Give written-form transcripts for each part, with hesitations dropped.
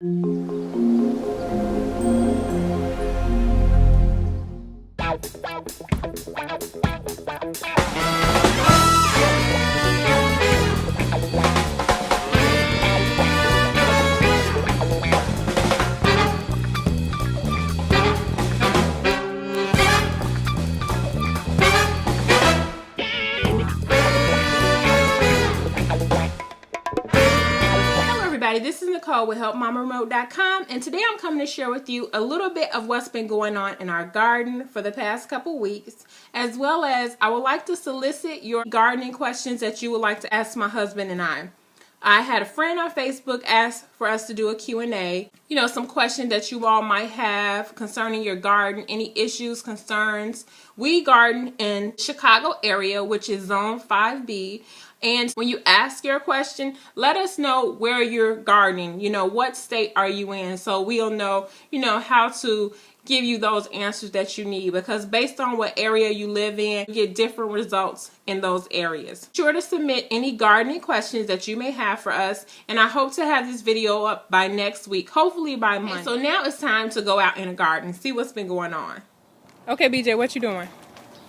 This is Nicole with HelpMamaRemote.com, and today I'm coming to share with you a little bit of what's been going on in our garden for the past couple weeks, as well as I would like to solicit your gardening questions that you would like to ask my husband and I. I had a friend on Facebook ask for us to do a Q&A, some questions that you all might have concerning your garden, any issues, concerns. We garden in Chicago area, which is zone 5B. And when you ask your question, let us know where you're gardening, what state are you in, so we'll know, how to give you those answers that you need, because based on what area you live in, you get different results in those areas. Be sure to submit any gardening questions that you may have for us, and I hope to have this video up by next week, hopefully by Monday. So now it's time to go out in the garden, see what's been going on. Okay, BJ, what you doing?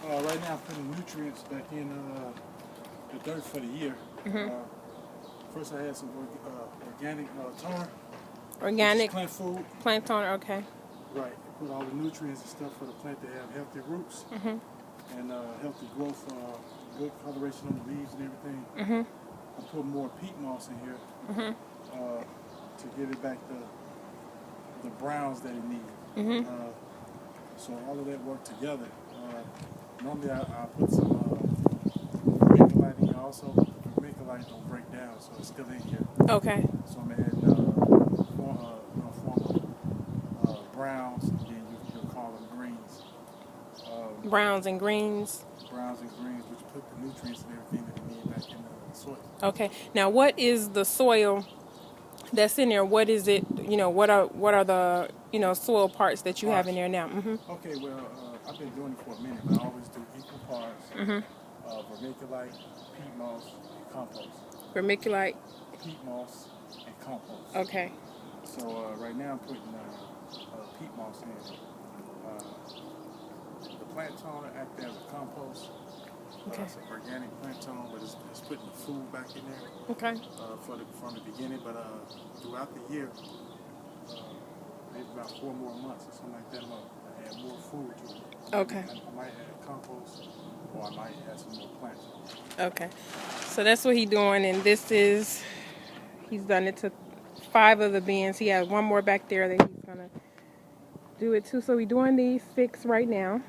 Right now I'm putting nutrients back in the dirt for the year. First I had some organic toner. Organic plant food. Plant toner, okay. Right. Put all the nutrients and stuff for the plant to have healthy roots and healthy growth, good coloration on the leaves and everything. I put more peat moss in here to give it back the browns that it needs. So all of that worked together. Normally I put some vermiculite in here also, but the vermiculite don't break down, so it's still in here. Okay. So I'm gonna add form of browns, and then you'll call them greens. Browns and greens. Browns and greens, which put the nutrients and everything that we need back in the soil. Okay. Now, what is the soil that's in there? What is it? What are the soil parts that you have in there now? Okay. Well, I've been doing it for a minute, but I always do equal parts vermiculite, peat moss, and compost. Vermiculite, peat moss, and compost. Okay. So right now I'm putting peat moss in. The plant toner acts as a compost. It's an organic plant toner, but it's putting the food back in there. Okay. From the beginning, but throughout the year, maybe about 4 more months or something like that, I add more food to it. Okay. I might add compost, or I might add some more plants. Okay. So that's what he's doing, and he's done it to 5 of the bins. He has 1 more back there that he's gonna do it to. So we're doing these 6 right now,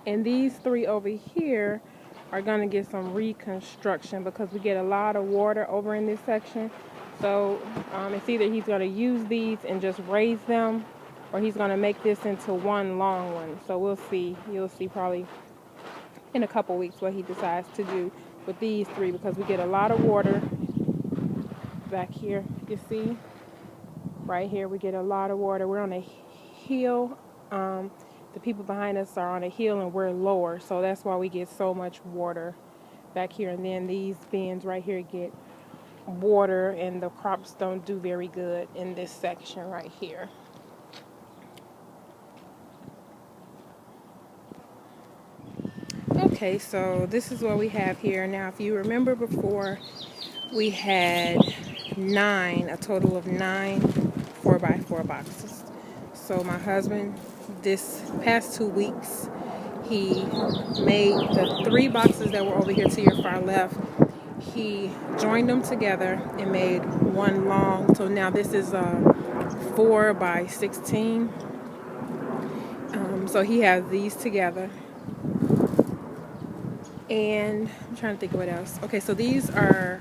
and these 3 over here are gonna get some reconstruction because we get a lot of water over in this section. So it's either he's gonna use these and just raise them, or he's gonna make this into one long one. So we'll see. You'll see probably in a couple weeks what he decides to do with these 3, because we get a lot of water back here. You see right here we get a lot of water. We're on a hill. The people behind us are on a hill and we're lower, so that's why we get so much water back here. And then these bins right here get water, and the crops don't do very good in this section right here. Okay, so this is what we have here. Now, if you remember before, we had a total of 9 4x4 boxes. So my husband, this past 2 weeks, he made the 3 boxes that were over here to your far left. He joined them together and made one long. So now this is a 4x16. So he has these together. And I'm trying to think of what else. Okay, so these are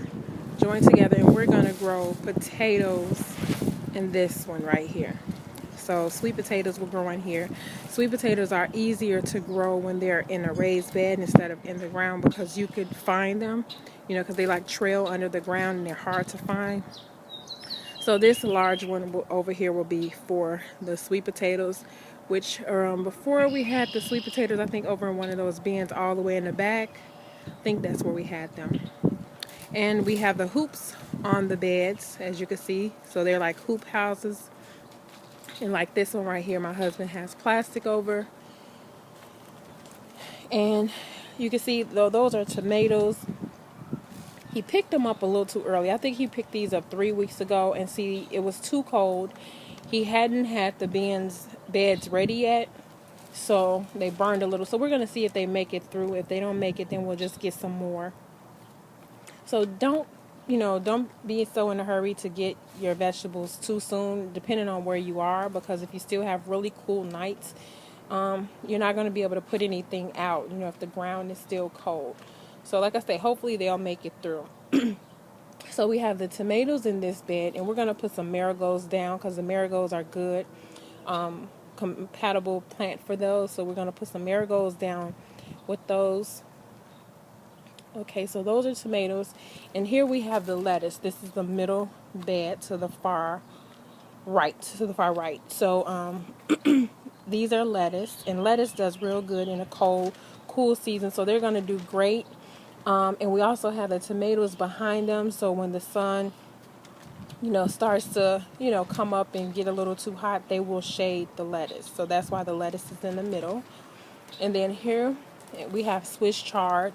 joined together, and we're going to grow potatoes in this one right here. So sweet potatoes will grow in here. Sweet potatoes are easier to grow when they're in a raised bed instead of in the ground, because you could find them, because they like trail under the ground and they're hard to find. So this large one over here will be for the sweet potatoes, which before we had the sweet potatoes, I think over in one of those bins all the way in the back. I think that's where we had them. And we have the hoops on the beds, as you can see. So they're like hoop houses. And like this one right here, my husband has plastic over. And you can see, though, those are tomatoes. He picked them up a little too early. I think he picked these up 3 weeks ago. And see, it was too cold. He hadn't had the beds ready yet. So they burned a little. So we're going to see if they make it through. If they don't make it, then we'll just get some more. So don't be so in a hurry to get your vegetables too soon, depending on where you are, because if you still have really cool nights, you're not going to be able to put anything out, if the ground is still cold. So like I say, hopefully they'll make it through. So we have the tomatoes in this bed, and we're going to put some marigolds down because the marigolds are good, compatible plant for those. So we're going to put some marigolds down with those. Okay, so those are tomatoes. And here we have the lettuce. This is the middle bed to the far right. So these are lettuce. And lettuce does real good in a cold, cool season. So they're going to do great. And we also have the tomatoes behind them. So when the sun, starts to, come up and get a little too hot, they will shade the lettuce. So that's why the lettuce is in the middle. And then here we have Swiss chard.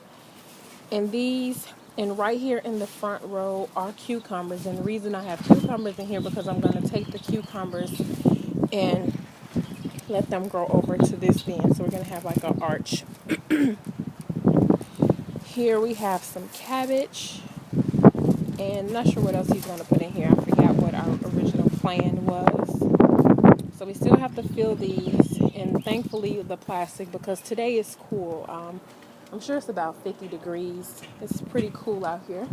And right here in the front row are cucumbers. And the reason I have cucumbers in here because I'm going to take the cucumbers and let them grow over to this bin. So we're going to have like an arch. Here we have some cabbage. And I'm not sure what else he's going to put in here. I forgot what our original plan was. So we still have to fill these. And thankfully the plastic, because today is cool. I'm sure it's about 50 degrees. It's pretty cool out here.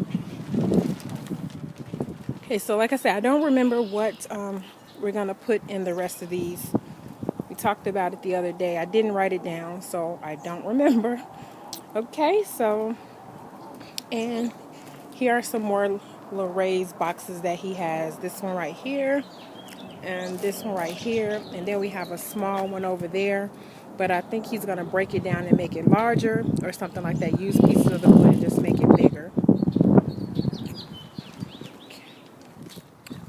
Okay, so like I said, I don't remember what we're going to put in the rest of these. We talked about it the other day. I didn't write it down, so I don't remember. Okay, so, and here are some more little raised boxes that he has. This one right here, and this one right here. And then we have a small one over there. But I think he's going to break it down and make it larger or something like that. Use pieces of the wood and just make it bigger.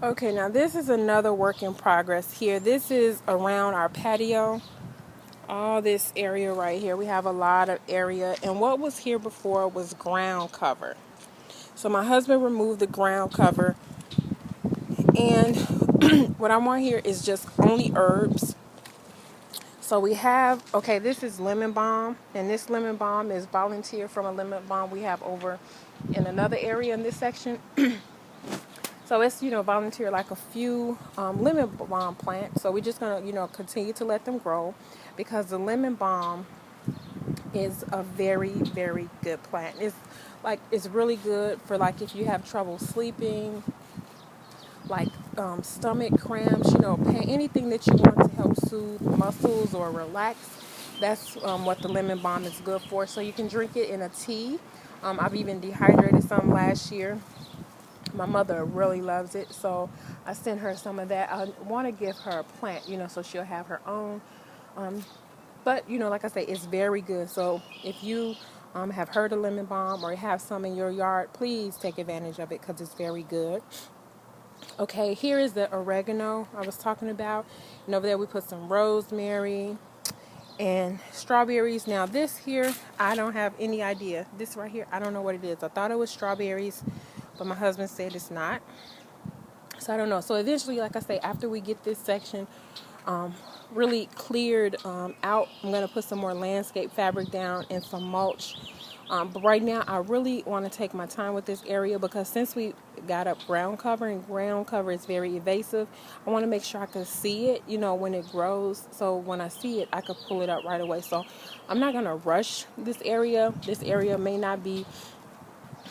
Okay, now this is another work in progress here. This is around our patio. All this area right here. We have a lot of area. And what was here before was ground cover. So my husband removed the ground cover. And what I want here is just only herbs. So we have, okay, this is lemon balm, and this lemon balm is volunteer from a lemon balm we have over in another area in this section. So it's, volunteer like a few lemon balm plants. So we're just going to, continue to let them grow because the lemon balm is a very, very good plant. It's really good for like if you have trouble sleeping, like stomach cramps, anything that you want to help soothe muscles or relax. That's what the lemon balm is good for. So you can drink it in a tea. I've even dehydrated some last year. My mother really loves it, so I sent her some of that. I want to give her a plant, so she'll have her own. But, like I say, it's very good. So if you have heard of lemon balm or have some in your yard, please take advantage of it because it's very good. Okay, here is the oregano I was talking about. And over there we put some rosemary and strawberries. Now this here, I don't have any idea. This right here, I don't know what it is. I thought it was strawberries, but my husband said it's not. So I don't know. So eventually, like I say, after we get this section really cleared out, I'm going to put some more landscape fabric down and some mulch. But right now, I really want to take my time with this area because since we got up ground cover, and ground cover is very evasive, I want to make sure I can see it, when it grows. So when I see it, I can pull it up right away. So I'm not going to rush this area. This area may not be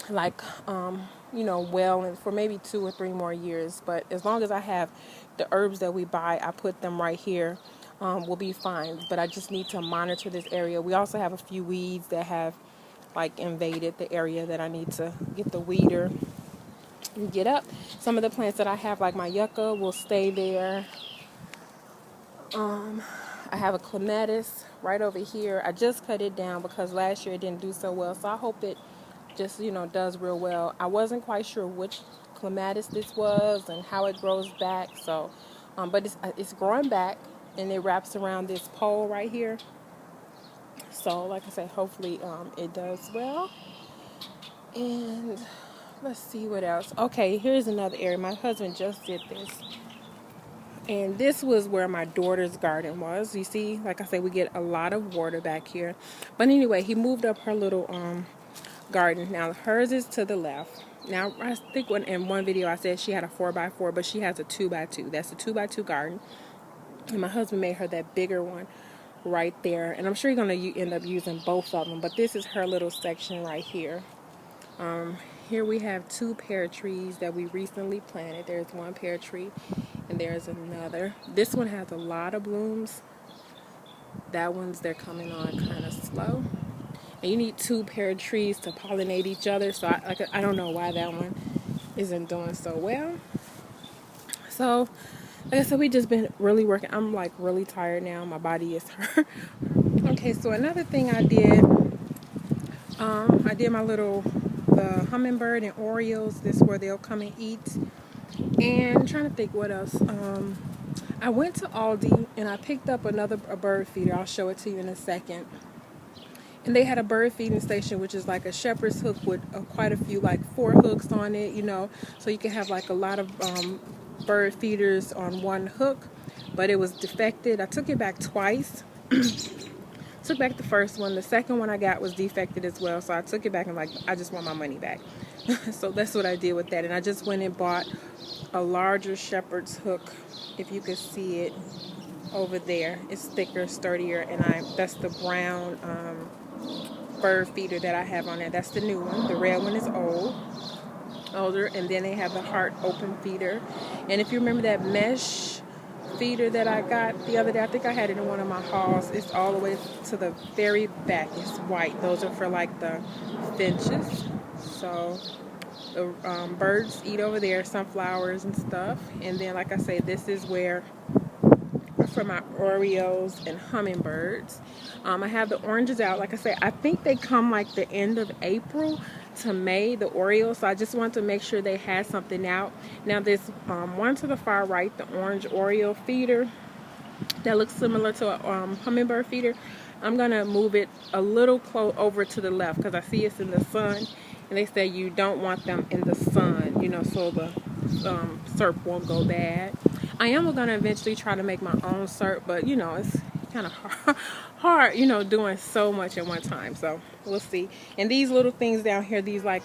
like, well, and for maybe 2 or 3 more years. But as long as I have the herbs that we buy, I put them right here, we'll be fine. But I just need to monitor this area. We also have a few weeds that have invaded the area that I need to get the weeder and get up. Some of the plants that I have, like my yucca, will stay there. I have a clematis right over here. I just cut it down because last year it didn't do so well. So I hope it just, does real well. I wasn't quite sure which clematis this was and how it grows back. So, but it's growing back, and it wraps around this pole right here. So, like I said, hopefully it does well. And let's see what else. Okay, here's another area. My husband just did this. And this was where my daughter's garden was. You see, like I said, we get a lot of water back here. But anyway, he moved up her little garden. Now, hers is to the left. Now, I think in one video I said she had a 4x4, but she has a 2x2. That's a 2x2 garden. And my husband made her that bigger one right there. And I'm sure you're going to end up using both of them. But this is her little section right here. Here we have 2 pear trees that we recently planted. There's one pear tree and there's another. This one has a lot of blooms. That one's, they're coming on kind of slow. And you need 2 pear trees to pollinate each other. So I don't know why that one isn't doing so well. So, like I said, we just been really working. I'm like really tired now. My body is hurt. Okay, so another thing I did my little the hummingbird and Orioles. This is where they'll come and eat. And I'm trying to think what else. I went to Aldi and I picked up a bird feeder. I'll show it to you in a second. And they had a bird feeding station, which is like a shepherd's hook with quite a few, like 4 hooks on it, you know, so you can have like a lot of bird feeders on one hook. But it was defected. I took it back twice. Took back the first one. The second one I got was defected as well, so I took it back and like, I just want my money back. So that's what I did with that. And I just went and bought a larger shepherd's hook, if you can see it over there. It's thicker, sturdier, and that's the brown bird feeder that I have on there. That's the new one. The red one is older, and then they have the heart open feeder. And if you remember that mesh feeder that I got the other day, I think I had it in one of my hauls. It's all the way to the very back. It's white. Those are for like the finches. So the birds eat over there, sunflowers and stuff. And then, like I say, this is where for my Orioles and hummingbirds. I have the oranges out. Like I say, I think they come like the end of April to May, the Orioles. So I just want to make sure they had something out. Now this one to the far right, the orange Oriole feeder that looks similar to a hummingbird feeder, I'm gonna move it a little close over to the left because I see it's in the sun, and they say you don't want them in the sun, you know, so the syrup won't go bad. I am going to eventually try to make my own syrup, but you know, it's kind of hard, you know, doing so much at one time. So we'll see. And these little things down here, these like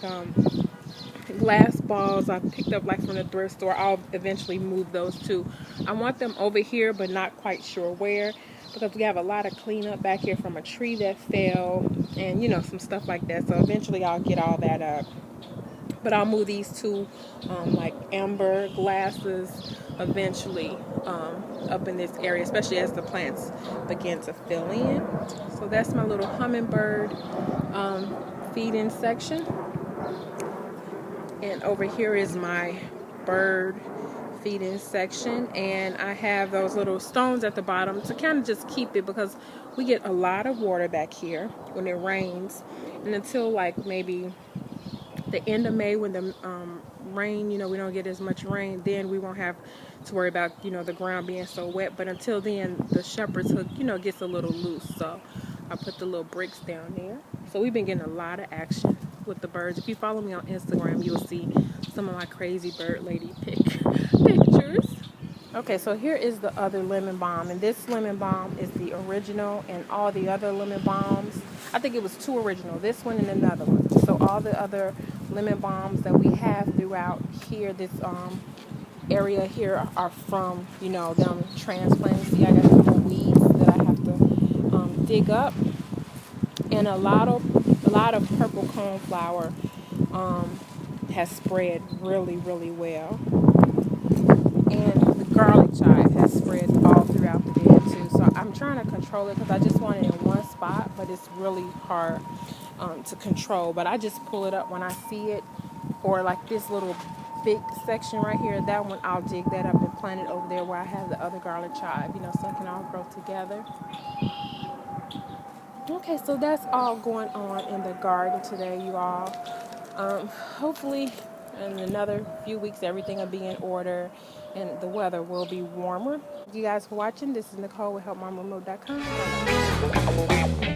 glass balls I picked up like from the thrift store, I'll eventually move those too. I want them over here, but not quite sure where, because we have a lot of cleanup back here from a tree that fell and, you know, some stuff like that. So eventually I'll get all that up. But I'll move these 2 like amber glasses eventually up in this area, especially as the plants begin to fill in. So that's my little hummingbird feeding section. And over here is my bird feeding section. And I have those little stones at the bottom to kind of just keep it, because we get a lot of water back here when it rains. And until like maybe the end of May, when the rain, you know, we don't get as much rain, then we won't have to worry about, you know, the ground being so wet. But until then, the shepherd's hook, you know, gets a little loose. So I put the little bricks down there. So we've been getting a lot of action with the birds. If you follow me on Instagram, you'll see some of my crazy bird lady pictures. Okay, so here is the other lemon balm, and this lemon balm is the original, and all the other lemon balms, I think it was 2 original, this one and another one. So all the other lemon balms that we have throughout here, this area here, are from, you know, them transplants. See, I got some more weeds that I have to dig up, and a lot of purple coneflower has spread really, really well. And the garlic chive has spread all throughout the bed too. So I'm trying to control it because I just want it in one spot, but it's really hard to control. But I just pull it up when I see it, or like this little big section right here, that one I'll dig that up and plant it over there where I have the other garlic chive, you know, so it can all grow together. Okay, so that's all going on in the garden today, you all. Hopefully In another few weeks, everything will be in order and the weather will be warmer. Thank you guys for watching. This is Nicole with HelpMomRemote.com.